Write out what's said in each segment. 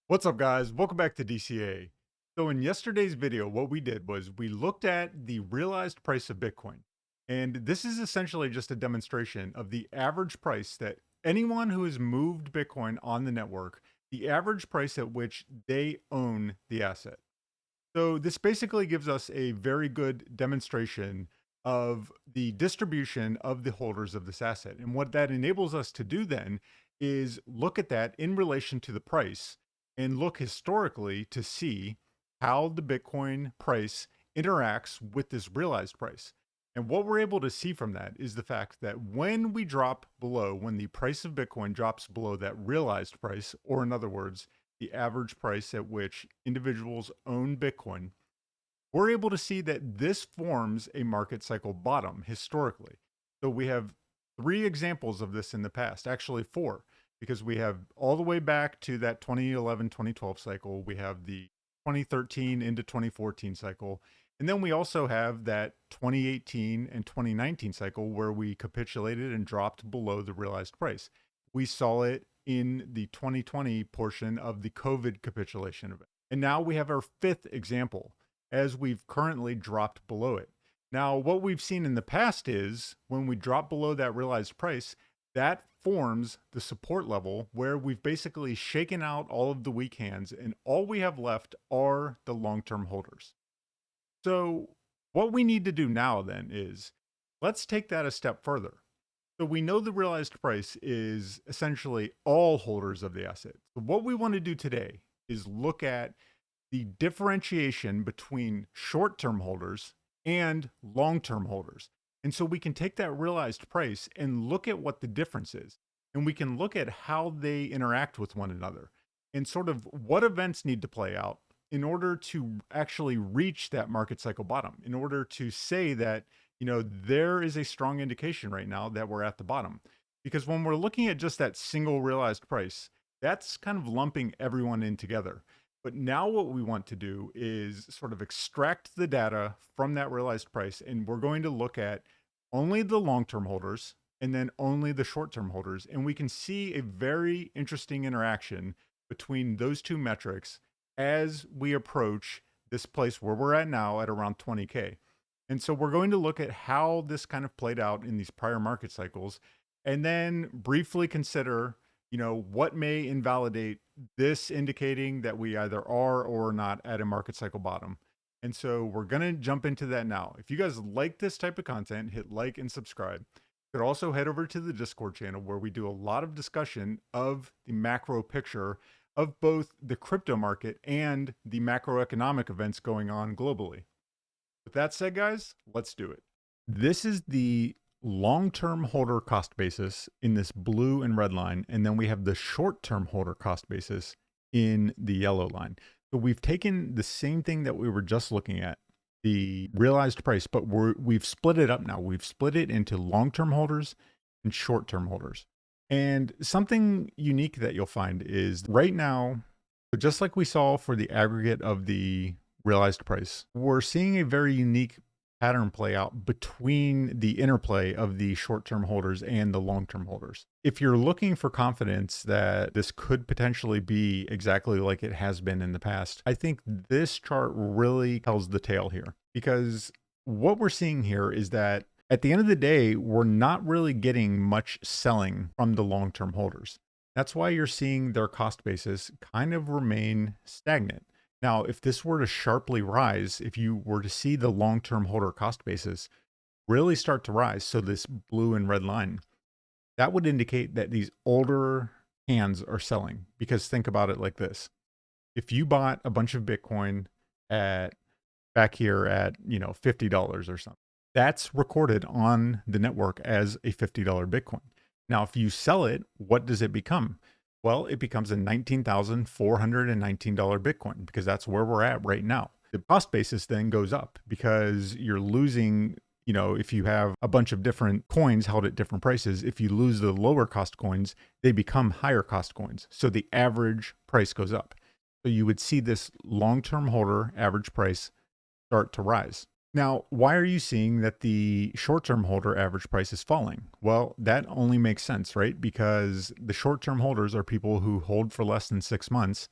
What's up, guys? Welcome back to DCA. So in yesterday's video, what we did was we looked at the realized price of Bitcoin. And this is essentially just a demonstration of the average price that anyone who has moved Bitcoin on the network, the average price at which they own the asset. So this basically gives us a very good demonstration of the distribution of the holders of this asset. And what that enables us to do then is look at that in relation to the price and look historically to see how the Bitcoin price interacts with this realized price. And what we're able to see from that is the fact that when we drop below, when the price of Bitcoin drops below that realized price, or in other words, the average price at which individuals own Bitcoin, we're able to see that this forms a market cycle bottom historically. So we have three examples of this in the past, actually four, because we have all the way back to that 2011 2012 cycle, we have the 2013 into 2014 cycle, and then we also have that 2018 and 2019 cycle where we capitulated and dropped below the realized price. We saw it in the 2020 portion of the COVID capitulation event. And now we have our fifth example as we've currently dropped below it. Now, what we've seen in the past is when we drop below that realized price, that forms the support level where we've basically shaken out all of the weak hands and all we have left are the long-term holders. So what we need to do now then is let's take that a step further. So we know the realized price is essentially all holders of the asset. So what we want to do today is look at the differentiation between short-term holders and long-term holders. And so we can take that realized price and look at what the difference is. And we can look at how they interact with one another and sort of what events need to play out in order to actually reach that market cycle bottom, in order to say that, there is a strong indication right now that we're at the bottom. Because when we're looking at just that single realized price, that's kind of lumping everyone in together. But now what we want to do is sort of extract the data from that realized price, and we're going to look at only the long-term holders and then only the short-term holders. And we can see a very interesting interaction between those two metrics as we approach this place where we're at now at around 20K. And so we're going to look at how this kind of played out in these prior market cycles and then briefly consider what may invalidate this indicating that we either are or are not at a market cycle bottom. And so we're going to jump into that now. If you guys like this type of content, hit like and subscribe. You could also head over to the Discord channel where we do a lot of discussion of the macro picture of both the crypto market and the macroeconomic events going on globally. With that said, guys, let's do it. This is the long-term holder cost basis in this blue and red line, and then we have the short-term holder cost basis in the yellow line. So we've taken the same thing that we were just looking at, the realized price, but we've split it up now. We've split it into long-term holders and short-term holders. And something unique that you'll find is right now, just like we saw for the aggregate of the realized price, we're seeing a very unique pattern play out between the interplay of the short-term holders and the long-term holders. If you're looking for confidence that this could potentially be exactly like it has been in the past, I think this chart really tells the tale here, because what we're seeing here is that at the end of the day, we're not really getting much selling from the long-term holders. That's why you're seeing their cost basis kind of remain stagnant. Now, if this were to sharply rise, if you were to see the long-term holder cost basis really start to rise, so this blue and red line, that would indicate that these older hands are selling. Because think about it like this. If you bought a bunch of Bitcoin at back here at, $50 or something, that's recorded on the network as a $50 Bitcoin. Now, if you sell it, what does it become? Well, it becomes a $19,419 Bitcoin because that's where we're at right now. The cost basis then goes up because you're losing, if you have a bunch of different coins held at different prices, if you lose the lower cost coins, they become higher cost coins. So the average price goes up. So you would see this long-term holder average price start to rise. Now, why are you seeing that the short-term holder average price is falling? Well, that only makes sense, right? Because the short-term holders are people who hold for less than 6 months,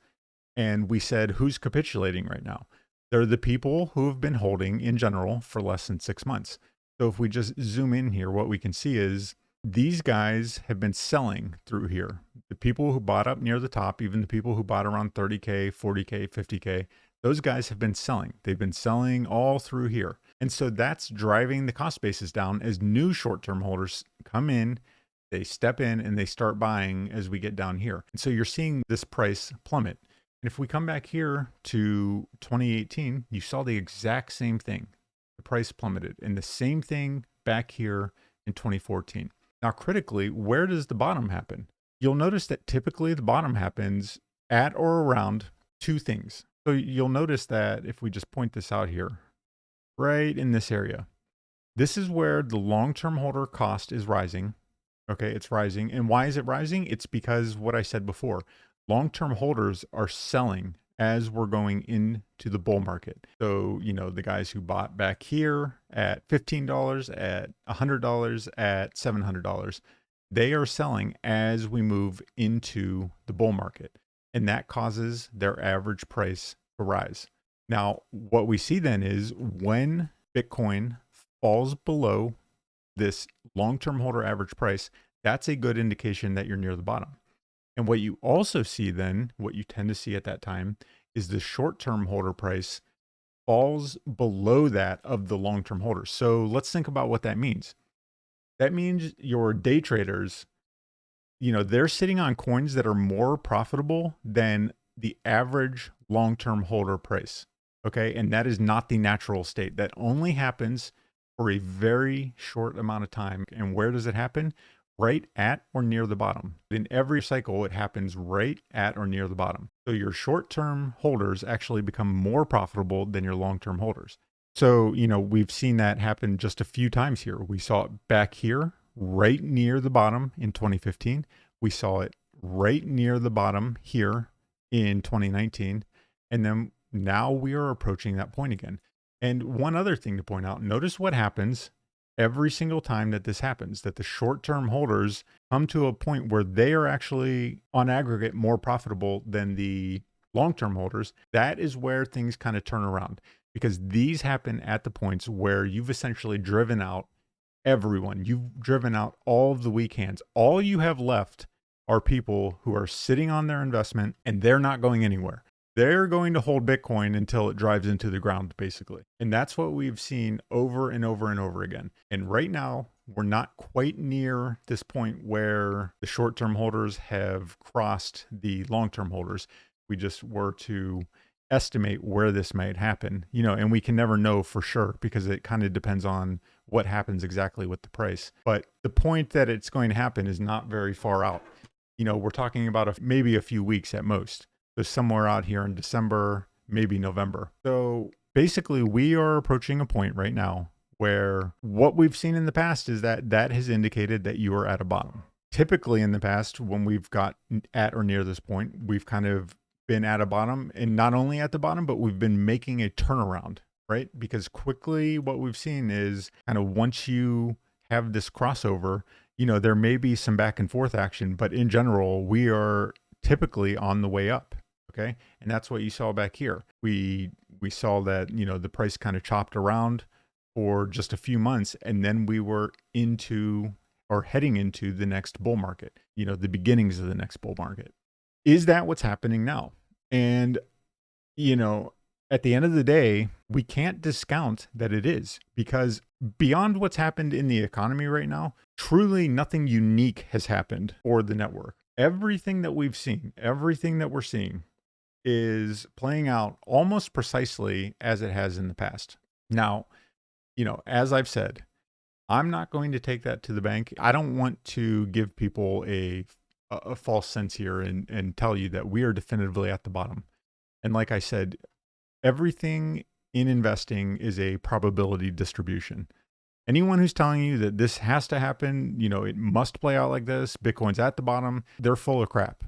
And we said, who's capitulating right now? They're the people who have been holding in general for less than 6 months. So if we just zoom in here, what we can see is these guys have been selling through here. The people who bought up near the top, even the people who bought around 30K, 40K, 50K, those guys have been selling. They've been selling all through here. And so that's driving the cost basis down as new short-term holders come in, they step in and they start buying as we get down here. And so you're seeing this price plummet. And if we come back here to 2018, you saw the exact same thing. The price plummeted. And the same thing back here in 2014. Now, critically, where does the bottom happen? You'll notice that typically the bottom happens at or around two things. So you'll notice that if we just point this out here, right in this area, this is where the long-term holder cost is rising. Okay, it's rising. And why is it rising? It's because what I said before, long-term holders are selling as we're going into the bull market. So, the guys who bought back here at $15, at $100, at $700, they are selling as we move into the bull market. And that causes their average price to rise. Now, what we see then is when Bitcoin falls below this long-term holder average price, that's a good indication that you're near the bottom. And what you also see then, what you tend to see at that time, is the short-term holder price falls below that of the long-term holders. So let's think about what that means. That means your day traders, they're sitting on coins that are more profitable than the average long-term holder price. Okay. And that is not the natural state. That only happens for a very short amount of time. And where does it happen? Right at or near the bottom. In every cycle, it happens right at or near the bottom. So your short-term holders actually become more profitable than your long-term holders. So, we've seen that happen just a few times here. We saw it back here, right near the bottom in 2015. We saw it right near the bottom here in 2019. And then now we are approaching that point again. And one other thing to point out, notice what happens every single time that this happens, that the short-term holders come to a point where they are actually on aggregate more profitable than the long-term holders. That is where things kind of turn around, because these happen at the points where you've essentially driven out everyone. You've driven out all of the weak hands. All you have left are people who are sitting on their investment and they're not going anywhere. They're going to hold Bitcoin until it drives into the ground, basically. And that's what we've seen over and over and over again. And right now, we're not quite near this point where the short-term holders have crossed the long-term holders. We just were to estimate where this might happen, and we can never know for sure because it kind of depends on what happens exactly with the price. But the point that it's going to happen is not very far out. We're talking about maybe a few weeks at most. So somewhere out here in December, maybe November. So basically, we are approaching a point right now where what we've seen in the past is that has indicated that you are at a bottom. Typically in the past, when we've got at or near this point, we've kind of been at a bottom, and not only at the bottom, but we've been making a turnaround, right? Because quickly what we've seen is kind of once you have this crossover, there may be some back and forth action, but in general, we are typically on the way up. Okay. And that's what you saw back here. We saw that, the price kind of chopped around for just a few months, and then we were heading into the next bull market, the beginnings of the next bull market. Is that what's happening now? And, at the end of the day, we can't discount that it is, because beyond what's happened in the economy right now, truly nothing unique has happened for the network. Everything that we've seen, everything that we're seeing is playing out almost precisely as it has in the past. Now, as I've said, I'm not going to take that to the bank. I don't want to give people a false sense here and tell you that we are definitively at the bottom. And like I said, everything in investing is a probability distribution. Anyone who's telling you that this has to happen, it must play out like this, Bitcoin's at the bottom, they're full of crap.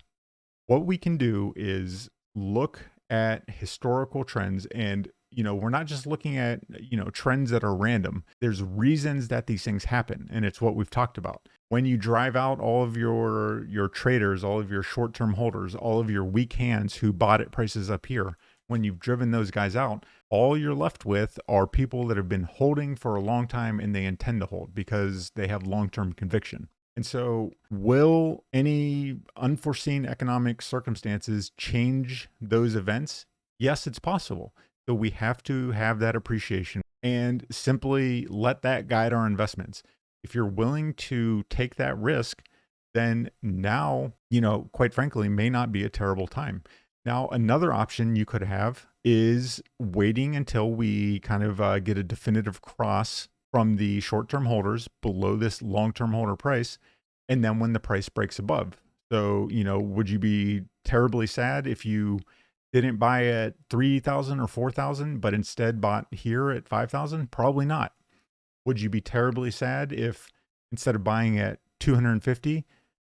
What we can do is look at historical trends and we're not just looking at, trends that are random. There's reasons that these things happen. And it's what we've talked about. When you drive out all of your traders, all of your short-term holders, all of your weak hands who bought at prices up here, when you've driven those guys out, all you're left with are people that have been holding for a long time and they intend to hold because they have long-term conviction. And so, will any unforeseen economic circumstances change those events? Yes, it's possible. So, we have to have that appreciation and simply let that guide our investments. If you're willing to take that risk, then now, quite frankly, may not be a terrible time. Now, another option you could have is waiting until we kind of get a definitive cross from the short-term holders below this long-term holder price, and then when the price breaks above. So, would you be terribly sad if you didn't buy at 3,000 or 4,000, but instead bought here at 5,000? Probably not. Would you be terribly sad if instead of buying at 250,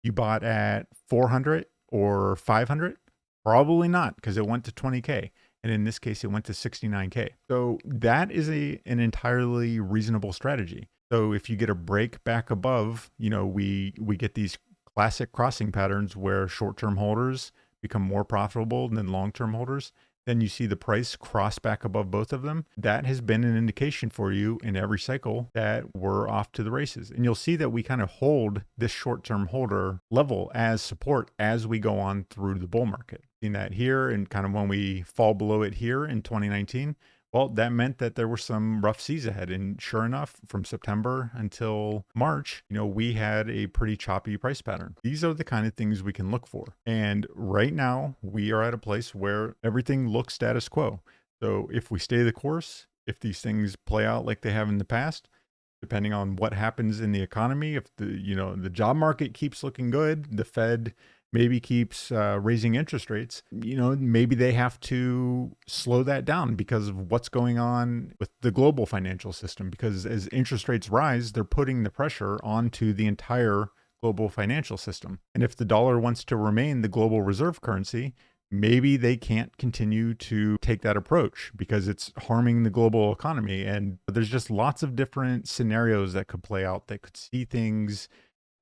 you bought at 400 or 500? Probably not, because it went to 20K. And in this case, it went to 69K. So that is an entirely reasonable strategy. So if you get a break back above, we get these classic crossing patterns where short-term holders become more profitable than long-term holders. Then you see the price cross back above both of them. That has been an indication for you in every cycle that we're off to the races. And you'll see that we kind of hold this short-term holder level as support as we go on through the bull market. Seen that here, and kind of when we fall below it here in 2019, well, that meant that there were some rough seas ahead. And sure enough, from September until March, we had a pretty choppy price pattern. These are the kind of things we can look for. And right now, we are at a place where everything looks status quo. So if we stay the course, if these things play out like they have in the past, depending on what happens in the economy, if the job market keeps looking good, the Fed maybe keeps raising interest rates, maybe they have to slow that down because of what's going on with the global financial system. Because as interest rates rise, they're putting the pressure onto the entire global financial system. And if the dollar wants to remain the global reserve currency, maybe they can't continue to take that approach because it's harming the global economy. And there's just lots of different scenarios that could play out that could see things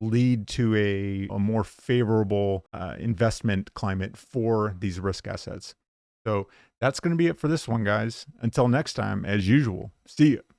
lead to a more favorable investment climate for these risk assets. So that's going to be it for this one, guys. Until next time, as usual, see you.